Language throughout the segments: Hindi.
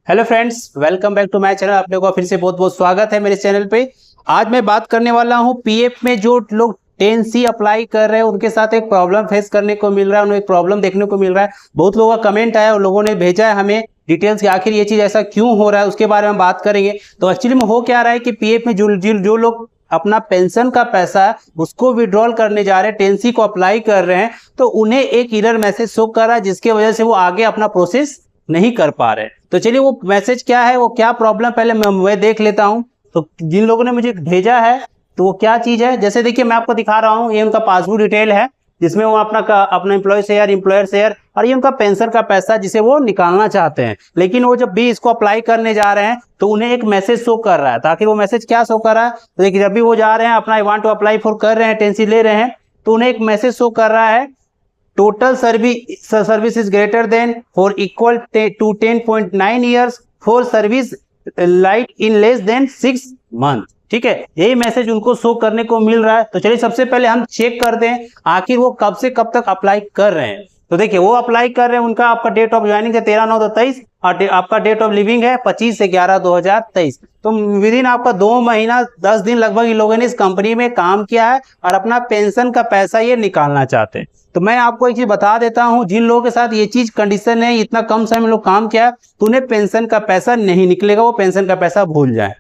Hello friends, welcome back to my channel. आप लोगों का फिर से बहुत बहुत स्वागत है मेरे चैनल पे। आज मैं बात करने वाला हूं पीएफ में जो लोग 10C अप्लाई कर रहे हैं उनके साथ एक प्रॉब्लम फेस करने को मिल रहा है, उन्हें एक प्रॉब्लम देखने को मिल रहा है। बहुत लोगों का कमेंट आया और लोगों ने भेजा है हमें डिटेल्स कि आखिर ये चीज़ ऐसा क्यों हो रहा है, उसके बारे में बात करेंगे। तो एक्चुअली में हो क्या रहा है कि पीएफ में जो लोग अपना पेंशन का पैसा है उसको विड्रॉल करने जा रहे हैं, 10C को अप्लाई कर रहे हैं, तो उन्हें एक एरर मैसेज शो कर रहा है जिसकी वजह से वो आगे अपना प्रोसेस नहीं कर पा रहे। तो चलिए वो मैसेज क्या है, वो क्या प्रॉब्लम पहले मैं देख लेता हूं। तो जिन लोगों ने मुझे भेजा है तो वो क्या चीज है, जैसे देखिए मैं आपको दिखा रहा हूं, ये उनका पासबुक डिटेल है जिसमें वो अपना एम्प्लॉय शेयर, एम्प्लॉयर शेयर और ये उनका पेंशन का पैसा जिसे वो निकालना चाहते हैं। लेकिन वो जब भी इसको अप्लाई करने जा रहे हैं तो उन्हें एक मैसेज शो कर रहा है। ताकि वो मैसेज क्या शो कर रहा है, तो देखिए जब भी वो जा रहे हैं अपना I want to apply for कर रहे हैं, 10C ले रहे हैं, तो उन्हें एक मैसेज शो कर रहा है total service is greater than or equal to 10.9 years for service like in less than 6 month। ठीक है, यही मैसेज उनको शो करने को मिल रहा है। तो चलिए सबसे पहले हम चेक करते हैं आखिर वो कब से कब तक अप्लाई कर रहे हैं। तो देखिए वो अप्लाई कर रहे हैं, उनका आपका डेट ऑफ ज्वाइनिंग है 13/9/23 और आपका डेट ऑफ लिविंग है 25/11/2023। तो विद इन आपका 2 महीना 10 दिन लगभग इन लोगों ने इस कंपनी में काम किया है और अपना पेंशन का पैसा ये निकालना चाहते हैं। तो मैं आपको एक चीज बता देता हूं, जिन लोगों के साथ ये चीज कंडीशन है, इतना कम समय में लोग काम किया तो उन्हें पेंशन का पैसा नहीं निकलेगा, वो पेंशन का पैसा भूल जाए।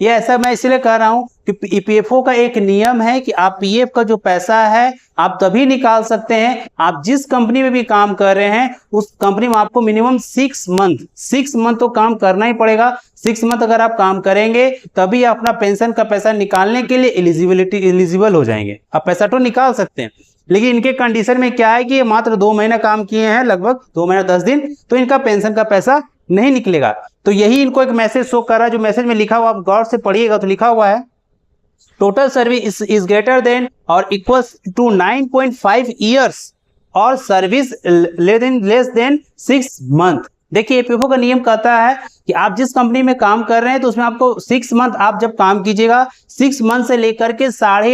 ये ऐसा मैं इसलिए कह रहा हूं कि ईपीएफओ का एक नियम है कि आप पीएफ का जो पैसा है आप तभी निकाल सकते हैं, आप जिस कंपनी में भी काम कर रहे हैं उस कंपनी में आपको मिनिमम 6 मंथ तो काम करना ही पड़ेगा। 6 मंथ अगर आप काम करेंगे तभी आप अपना पेंशन का पैसा निकालने के लिए एलिजिबल हो जाएंगे, आप पैसा तो निकाल सकते हैं। लेकिन इनके कंडीशन में क्या है कि ये मात्र 2 महीना काम किए हैं, लगभग 2 महीना 10 दिन, तो इनका पेंशन का पैसा नहीं निकलेगा। तो यही इनको एक मैसेज शो कर रहा है। जो मैसेज में लिखा हुआ आप गौर से पढ़िएगा तो लिखा हुआ है total service is greater than और इक्वल्स टू 9.5 ईयर्स और सर्विस लेस देन 6 मंथ। देखिए ईपीएफओ का नियम कहता है कि आप जिस कंपनी में काम कर रहे हैं तो उसमें आपको 6 मंथ आप जब काम कीजिएगा, 6 मंथ से लेकर के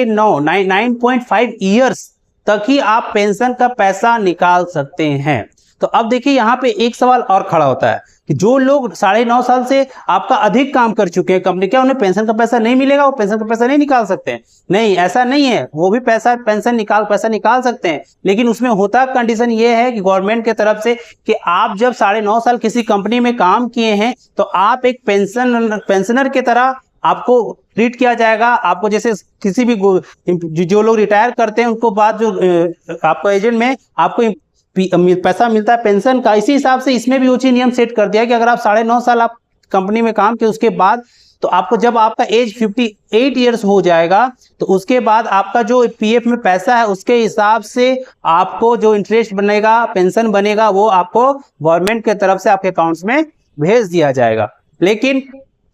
9.5 ईयर्स तक ही आप पेंशन का पैसा निकाल सकते हैं। तो अब देखिए यहाँ पे एक सवाल और खड़ा होता है कि जो लोग 9.5 साल से आपका अधिक काम कर चुके हैं कंपनी, क्या उन्हें पेंशन का पैसा नहीं मिलेगा, वो पेंशन का पैसा नहीं निकाल सकते हैं? नहीं, ऐसा नहीं है, वो भी पैसा निकाल सकते हैं। लेकिन उसमें होता कंडीशन ये है कि गवर्नमेंट की तरफ से कि आप जब 9.5 साल किसी कंपनी में काम किए हैं तो आप एक पेंशनर की तरह आपको ट्रीट किया जाएगा। आपको जैसे किसी भी जो लोग रिटायर करते हैं उनको बाद जो आपको एजेंट में आपको पैसा मिलता है पेंशन का, इसी हिसाब से इसमें भी उचित नियम सेट कर दिया कि अगर आप 9.5 साल आप कंपनी में काम किए उसके बाद, तो आपको जब आपका एज 58 ईयर्स हो जाएगा तो उसके बाद आपका जो पीएफ में पैसा है उसके हिसाब से आपको जो इंटरेस्ट बनेगा, पेंशन बनेगा, वो आपको गवर्नमेंट की तरफ से आपके अकाउंट्स में भेज दिया जाएगा। लेकिन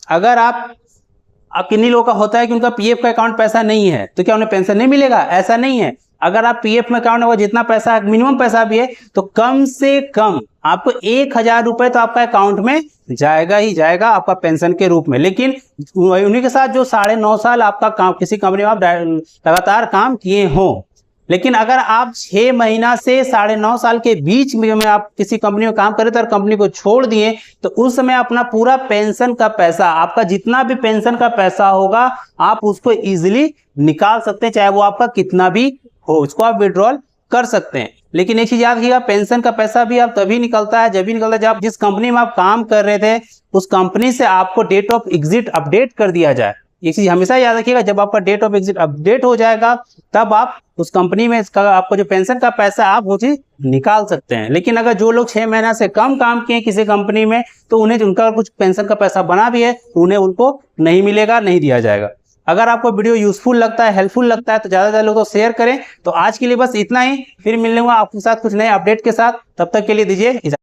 अगर आप किन्हीं लोगों का होता है कि उनका पीएफ का अकाउंट पैसा नहीं है तो क्या उन्हें पेंशन नहीं मिलेगा? ऐसा नहीं है। अगर आप पीएफ में अकाउंट होगा, जितना पैसा है, मिनिमम पैसा भी है, तो कम से कम आपको 1000 रुपए तो आपका अकाउंट में जाएगा ही जाएगा आपका पेंशन के रूप में। लेकिन उन्हीं के साथ जो 9.5 साल आपका काम किसी कंपनी में आप लगातार काम किए हों, लेकिन अगर आप 6 महीना से 9.5 साल के बीच में आप किसी कंपनी में काम करे तो कंपनी को छोड़ दिए, तो उस समय अपना पूरा पेंशन का पैसा, आपका जितना भी पेंशन का पैसा होगा आप उसको इजीली निकाल सकते हैं, चाहे वो आपका कितना भी हो, उसको आप विड्रॉल कर सकते हैं। लेकिन एक चीज याद रखिएगा, पेंशन का पैसा भी आप तभी निकलता है जब आप जिस कंपनी में आप काम कर रहे थे उस कंपनी से आपको डेट ऑफ एग्जिट अपडेट कर दिया जाए। ये चीज हमेशा याद रखिएगा, जब आपका डेट ऑफ एग्जिट अपडेट हो जाएगा तब आप उस कंपनी में आपको जो पेंशन का पैसा आप वो चीज निकाल सकते हैं। लेकिन अगर जो लोग 6 महीना से कम काम किए किसी कंपनी में तो उन्हें उनका कुछ पेंशन का पैसा बना भी है, उनको नहीं मिलेगा, नहीं दिया जाएगा। अगर आपको वीडियो यूजफुल लगता है, हेल्पफुल लगता है तो ज्यादा से ज्यादा लोगों को शेयर करें। तो आज के लिए बस इतना ही, फिर मिलूंगा आपके साथ कुछ नए अपडेट के साथ, तब तक के लिए दीजिए इजाजत।